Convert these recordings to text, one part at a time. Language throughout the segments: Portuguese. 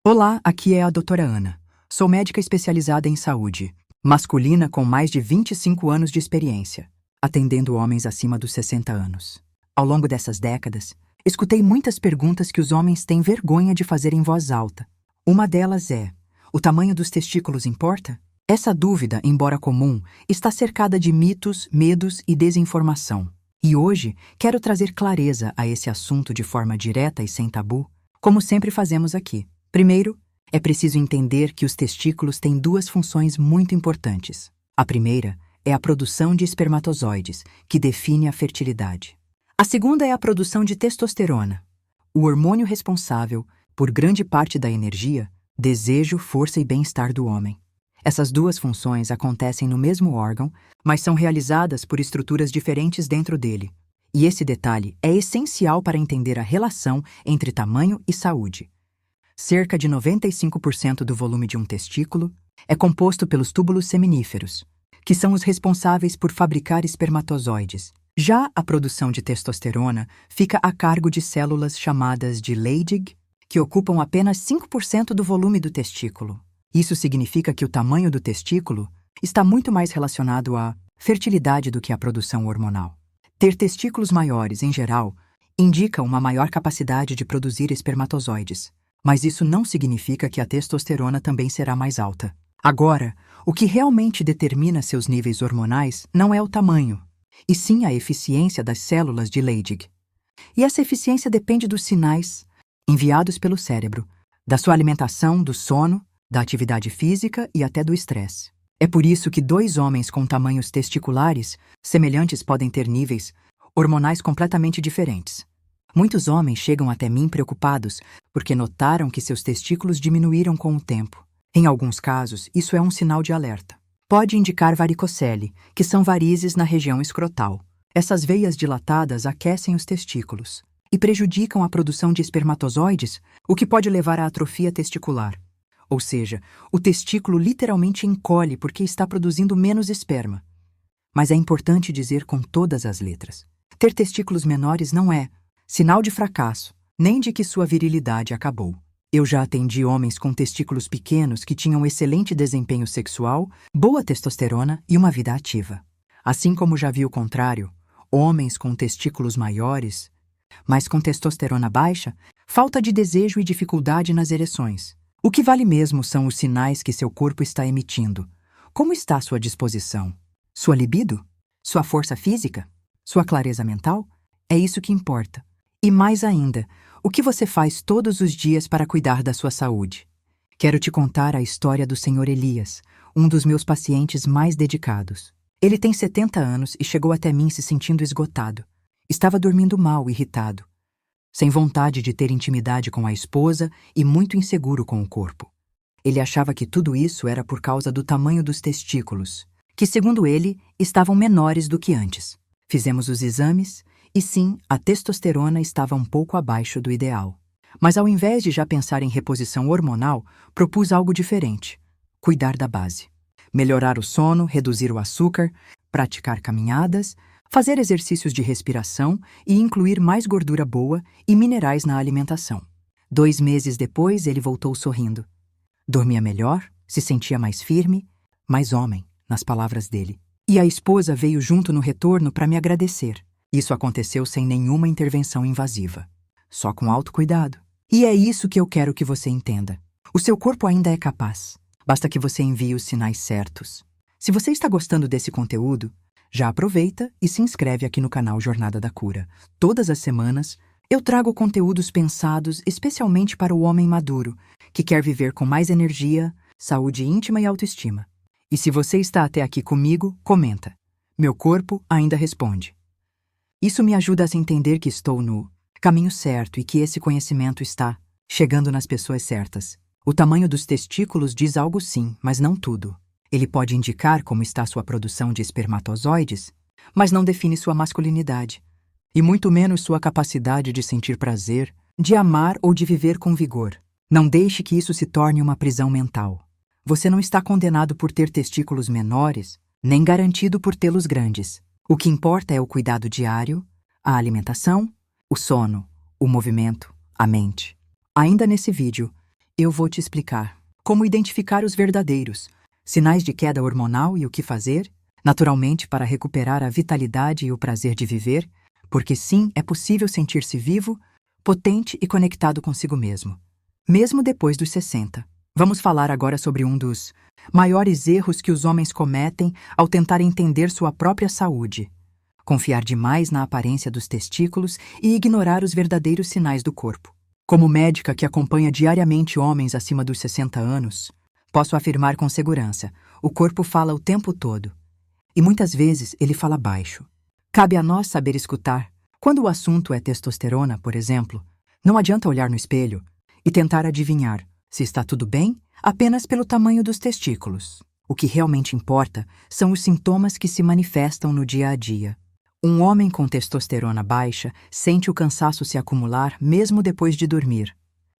Olá, aqui é a doutora Ana. Sou médica especializada em saúde, masculina com mais de 25 anos de experiência, atendendo homens acima dos 60 anos. Ao longo dessas décadas, escutei muitas perguntas que os homens têm vergonha de fazer em voz alta. Uma delas é: o tamanho dos testículos importa? Essa dúvida, embora comum, está cercada de mitos, medos e desinformação. E hoje quero trazer clareza a esse assunto de forma direta e sem tabu, como sempre fazemos aqui. Primeiro, é preciso entender que os testículos têm duas funções muito importantes. A primeira é a produção de espermatozoides, que define a fertilidade. A segunda é a produção de testosterona, o hormônio responsável por grande parte da energia, desejo, força e bem-estar do homem. Essas duas funções acontecem no mesmo órgão, mas são realizadas por estruturas diferentes dentro dele. E esse detalhe é essencial para entender a relação entre tamanho e saúde. Cerca de 95% do volume de um testículo é composto pelos túbulos seminíferos, que são os responsáveis por fabricar espermatozoides. Já a produção de testosterona fica a cargo de células chamadas de Leydig, que ocupam apenas 5% do volume do testículo. Isso significa que o tamanho do testículo está muito mais relacionado à fertilidade do que à produção hormonal. Ter testículos maiores, em geral, indica uma maior capacidade de produzir espermatozoides. Mas isso não significa que a testosterona também será mais alta. Agora, o que realmente determina seus níveis hormonais não é o tamanho, e sim a eficiência das células de Leydig. E essa eficiência depende dos sinais enviados pelo cérebro, da sua alimentação, do sono, da atividade física e até do estresse. É por isso que dois homens com tamanhos testiculares semelhantes podem ter níveis hormonais completamente diferentes. Muitos homens chegam até mim preocupados porque notaram que seus testículos diminuíram com o tempo. Em alguns casos, isso é um sinal de alerta. Pode indicar varicocele, que são varizes na região escrotal. Essas veias dilatadas aquecem os testículos e prejudicam a produção de espermatozoides, o que pode levar à atrofia testicular. Ou seja, o testículo literalmente encolhe porque está produzindo menos esperma. Mas é importante dizer com todas as letras: ter testículos menores não é sinal de fracasso, nem de que sua virilidade acabou. Eu já atendi homens com testículos pequenos que tinham excelente desempenho sexual, boa testosterona e uma vida ativa. Assim como já vi o contrário, homens com testículos maiores, mas com testosterona baixa, falta de desejo e dificuldade nas ereções. O que vale mesmo são os sinais que seu corpo está emitindo. Como está sua disposição? Sua libido? Sua força física? Sua clareza mental? É isso que importa. E mais ainda, o que você faz todos os dias para cuidar da sua saúde? Quero te contar a história do Sr. Elias, um dos meus pacientes mais dedicados. Ele tem 70 anos e chegou até mim se sentindo esgotado. Estava dormindo mal, irritado, sem vontade de ter intimidade com a esposa e muito inseguro com o corpo. Ele achava que tudo isso era por causa do tamanho dos testículos, que, segundo ele, estavam menores do que antes. Fizemos os exames e sim, a testosterona estava um pouco abaixo do ideal. Mas ao invés de já pensar em reposição hormonal, propus algo diferente: cuidar da base. Melhorar o sono, reduzir o açúcar, praticar caminhadas, fazer exercícios de respiração e incluir mais gordura boa e minerais na alimentação. 2 meses depois, ele voltou sorrindo. Dormia melhor, se sentia mais firme, mais homem, nas palavras dele. E a esposa veio junto no retorno para me agradecer. Isso aconteceu sem nenhuma intervenção invasiva, só com autocuidado. E é isso que eu quero que você entenda. O seu corpo ainda é capaz, basta que você envie os sinais certos. Se você está gostando desse conteúdo, já aproveita e se inscreve aqui no canal Jornada da Cura. Todas as semanas, eu trago conteúdos pensados especialmente para o homem maduro, que quer viver com mais energia, saúde íntima e autoestima. E se você está até aqui comigo, comenta: meu corpo ainda responde. Isso me ajuda a entender que estou no caminho certo e que esse conhecimento está chegando nas pessoas certas. O tamanho dos testículos diz algo sim, mas não tudo. Ele pode indicar como está sua produção de espermatozoides, mas não define sua masculinidade, e muito menos sua capacidade de sentir prazer, de amar ou de viver com vigor. Não deixe que isso se torne uma prisão mental. Você não está condenado por ter testículos menores, nem garantido por tê-los grandes. O que importa é o cuidado diário, a alimentação, o sono, o movimento, a mente. Ainda nesse vídeo, Eu vou te explicar como identificar os verdadeiros sinais de queda hormonal e o que fazer, naturalmente, para recuperar a vitalidade e o prazer de viver, porque sim, é possível sentir-se vivo, potente e conectado consigo mesmo depois dos 60. Vamos falar agora sobre um dos maiores erros que os homens cometem ao tentar entender sua própria saúde: confiar demais na aparência dos testículos e ignorar os verdadeiros sinais do corpo. Como médica que acompanha diariamente homens acima dos 60 anos, posso afirmar com segurança: o corpo fala o tempo todo. E muitas vezes ele fala baixo. Cabe a nós saber escutar. Quando o assunto é testosterona, por exemplo, não adianta olhar no espelho e tentar adivinhar se está tudo bem apenas pelo tamanho dos testículos. O que realmente importa são os sintomas que se manifestam no dia a dia. Um homem com testosterona baixa sente o cansaço se acumular mesmo depois de dormir.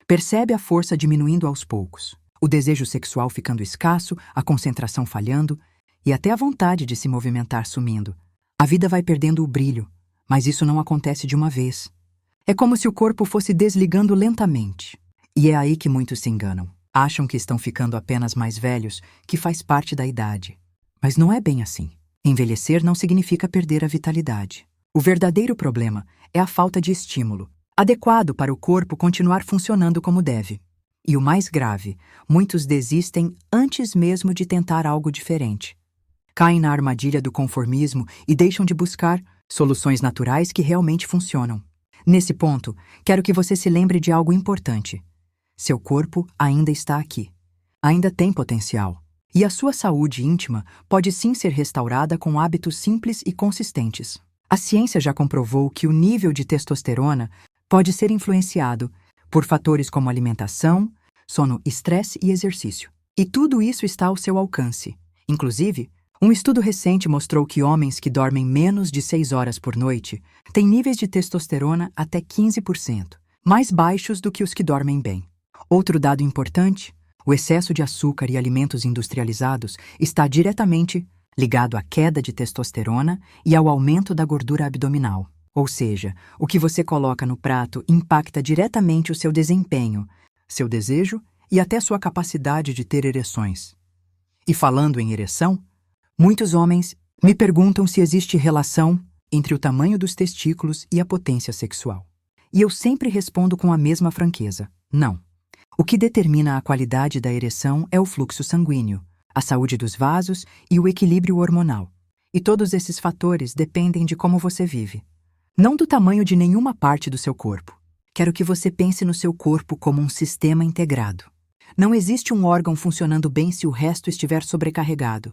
Percebe a força diminuindo aos poucos, o desejo sexual ficando escasso, a concentração falhando e até a vontade de se movimentar sumindo. A vida vai perdendo o brilho, mas isso não acontece de uma vez. É como se o corpo fosse desligando lentamente. E é aí que muitos se enganam. Acham que estão ficando apenas mais velhos, que faz parte da idade. Mas não é bem assim. Envelhecer não significa perder a vitalidade. O verdadeiro problema é a falta de estímulo adequado para o corpo continuar funcionando como deve. E o mais grave, muitos desistem antes mesmo de tentar algo diferente. Caem na armadilha do conformismo e deixam de buscar soluções naturais que realmente funcionam. Nesse ponto, quero que você se lembre de algo importante. Seu corpo ainda está aqui. Ainda tem potencial. E a sua saúde íntima pode sim ser restaurada com hábitos simples e consistentes. A ciência já comprovou que o nível de testosterona pode ser influenciado por fatores como alimentação, sono, estresse e exercício. E tudo isso está ao seu alcance. Inclusive, um estudo recente mostrou que homens que dormem menos de 6 horas por noite têm níveis de testosterona até 15%, mais baixos do que os que dormem bem. Outro dado importante: o excesso de açúcar e alimentos industrializados está diretamente ligado à queda de testosterona e ao aumento da gordura abdominal. Ou seja, o que você coloca no prato impacta diretamente o seu desempenho, seu desejo e até sua capacidade de ter ereções. E falando em ereção, muitos homens me perguntam se existe relação entre o tamanho dos testículos e a potência sexual. E eu sempre respondo com a mesma franqueza: não. O que determina a qualidade da ereção é o fluxo sanguíneo, a saúde dos vasos e o equilíbrio hormonal. E todos esses fatores dependem de como você vive, não do tamanho de nenhuma parte do seu corpo. Quero que você pense no seu corpo como um sistema integrado. Não existe um órgão funcionando bem se o resto estiver sobrecarregado.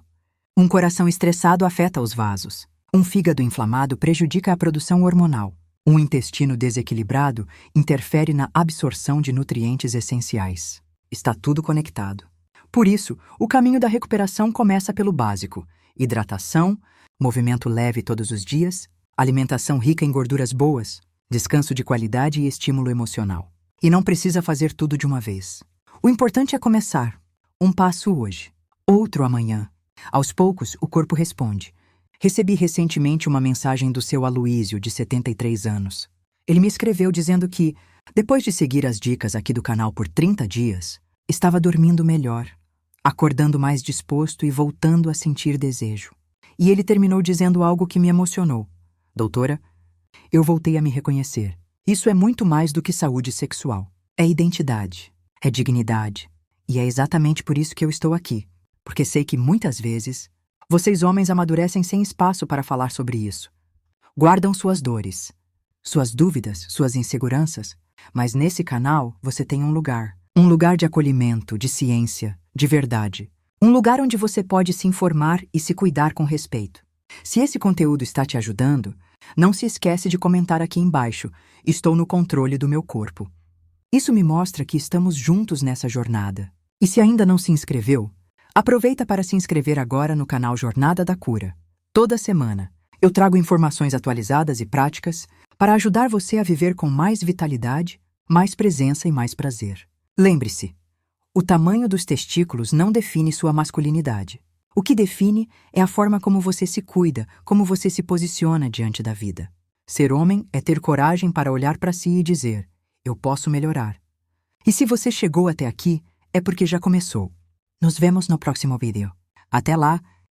Um coração estressado afeta os vasos. Um fígado inflamado prejudica a produção hormonal. Um intestino desequilibrado interfere na absorção de nutrientes essenciais. Está tudo conectado. Por isso, o caminho da recuperação começa pelo básico: hidratação, movimento leve todos os dias, alimentação rica em gorduras boas, descanso de qualidade e estímulo emocional. E não precisa fazer tudo de uma vez. O importante é começar. Um passo hoje, outro amanhã. Aos poucos, o corpo responde. Recebi recentemente uma mensagem do seu Aloísio, de 73 anos. Ele me escreveu dizendo que, depois de seguir as dicas aqui do canal por 30 dias, estava dormindo melhor, acordando mais disposto e voltando a sentir desejo. E ele terminou dizendo algo que me emocionou. Doutora, eu voltei a me reconhecer. Isso é muito mais do que saúde sexual. É identidade, é dignidade. E é exatamente por isso que eu estou aqui. Porque sei que muitas vezes vocês homens amadurecem sem espaço para falar sobre isso. Guardam suas dores, suas dúvidas, suas inseguranças, mas nesse canal você tem um lugar de acolhimento, de ciência, de verdade. Um lugar onde você pode se informar e se cuidar com respeito. Se esse conteúdo está te ajudando, não se esquece de comentar aqui embaixo: estou no controle do meu corpo. Isso me mostra que estamos juntos nessa jornada. E se ainda não se inscreveu, aproveita para se inscrever agora no canal Jornada da Cura. Toda semana, eu trago informações atualizadas e práticas para ajudar você a viver com mais vitalidade, mais presença e mais prazer. Lembre-se, o tamanho dos testículos não define sua masculinidade. O que define é a forma como você se cuida, como você se posiciona diante da vida. Ser homem é ter coragem para olhar para si e dizer: eu posso melhorar. E se você chegou até aqui, é porque já começou. Nos vemos no próximo vídeo. Até lá!